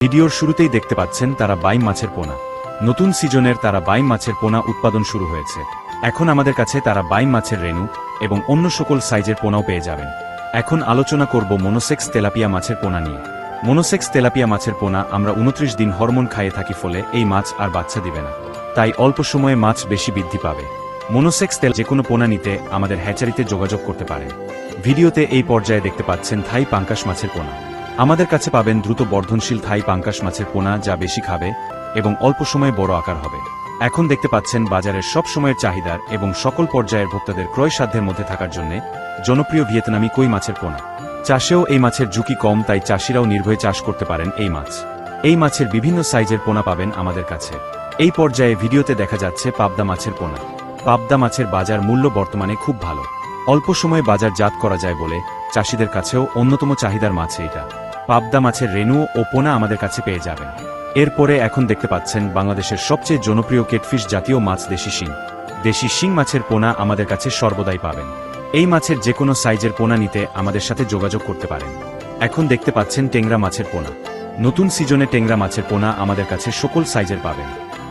ভিডিওর শুরুতেই দেখতে পাচ্ছেন তারা বাইম মাছের পোনা। নতুন সিজনের তারা বাইম মাছের পোনা উৎপাদন শুরু হয়েছে। এখন আমাদের কাছে তারা বাইম মাছের রেণু এবং অন্য সকল সাইজের পোনাও পেয়ে যাবেন। এখন আলোচনা করব মনোসেক্স তেলাপিয়া মাছের পোনা নিয়ে। মনোসেক্স তেলাপিয়া মাছের পোনা আমরা 29 দিন হরমোন খাইয়ে থাকি, ফলে এই মাছ আর বাচ্চা দিবে না, তাই অল্প সময়ে মাছ বেশি বৃদ্ধি পাবে। মনোসেক্স তেল যে কোনো পোনা নিতে আমাদের হ্যাচারিতে যোগাযোগ করতে পারেন। ভিডিওতে এই পর্যায়ে দেখতে পাচ্ছেন থাই পাঙ্কাশ মাছের পোনা। আমাদের কাছে পাবেন দ্রুত বর্ধনশীল থাই পাঙ্কাশ মাছের পোনা, যা বেশি খাবে এবং অল্প সময়ে বড় আকার হবে। এখন দেখতে পাচ্ছেন বাজারের সব সময়ের চাহিদার এবং সকল পর্যায়ের ভোক্তাদের ক্রয় সাধ্যের মধ্যে থাকার জন্য জনপ্রিয় ভিয়েতনামি কই মাছের পোনা। চাষেও এই মাছের ঝুঁকি কম, তাই চাষিরাও নির্ভয়ে চাষ করতে পারেন এই মাছ। এই মাছের বিভিন্ন সাইজের পোনা পাবেন আমাদের কাছে। এই পর্যায়ে ভিডিওতে দেখা যাচ্ছে পাবদা মাছের পোনা। পাবদা মাছের বাজার মূল্য বর্তমানে খুব ভালো। অল্প সময়ে বাজারজাত করা যায় বলে চাষিদের কাছেও অন্যতম চাহিদার মাছ এটা। পাবদা মাছের রেণু ও পোনা আমাদের কাছে পেয়ে যাবেন। এরপরে এখন দেখতে পাচ্ছেন বাংলাদেশের সবচেয়ে জনপ্রিয় কেটফিশ জাতীয় মাছ দেশি শিং। দেশি শিং মাছের পোনা আমাদের কাছে সর্বদাই পাবেন। এই মাছের যে কোনো সাইজের পোনা নিতে আমাদের সাথে যোগাযোগ করতে পারেন। এখন দেখতে পাচ্ছেন টেংরা মাছের পোনা। নতুন সিজনে টেংরা মাছের পোনা আমাদের কাছে সকল সাইজের পাবেন।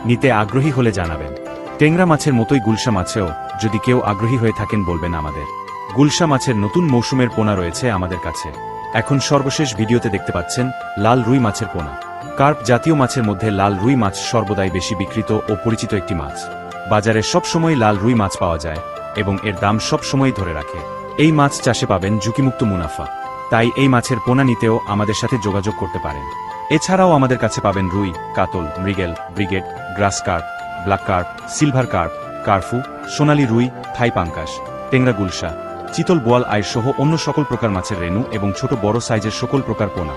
নিতে আগ্রহী হলে জানাবেন। টেংরা মাছের মতোই গুলশা মাছেও যদি কেউ আগ্রহী হয়ে থাকেন বলবেন আমাদের। গুলশা মাছের নতুন মৌসুমের পোনা রয়েছে আমাদের কাছে। এখন সর্বশেষ ভিডিওতে দেখতে পাচ্ছেন লাল রুই মাছের পোনা। কার্প জাতীয় মাছের মধ্যে লাল রুই মাছ সর্বদাই বেশি বিক্রিত ও পরিচিত একটি মাছ। বাজারে সবসময় লাল রুই মাছ পাওয়া যায় এবং এর দাম সবসময় ধরে রাখে। এই মাছ চাষে পাবেন ঝুঁকিমুক্ত মুনাফা, তাই এই মাছের পোনা নিতেও আমাদের সাথে যোগাযোগ করতে পারেন। এছাড়াও আমাদের কাছে পাবেন রুই, কাতল, মৃগেল, ব্রিগেড, grass carp, black carp, silver carp, কার্ফু, সোনালী রুই, থাই পাঙ্কাশ, টেংরা, গুলশা, চিতল, বোয়াল আইর সহ অন্য সকল প্রকার মাছের রেণু এবং ছোট বড় সাইজের সকল প্রকার পোনা।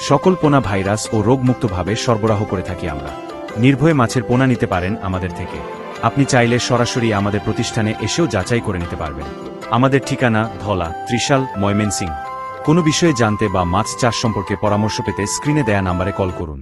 সকল পোনা ভাইরাস ও রোগমুক্তভাবে সরবরাহ করে থাকি আমরা। নির্ভয়ে মাছের পোনা নিতে পারেন আমাদের থেকে। আপনি চাইলে সরাসরি আমাদের প্রতিষ্ঠানে এসেও যাচাই করে নিতে পারবেন। আমাদের ঠিকানা ধলা, ত্রিশাল, ময়মনসিংহ। কোনো বিষয়ে জানতে বা মাছ চাষ সম্পর্কে পরামর্শ পেতে স্ক্রিনে দেয়া নাম্বারে কল করুন।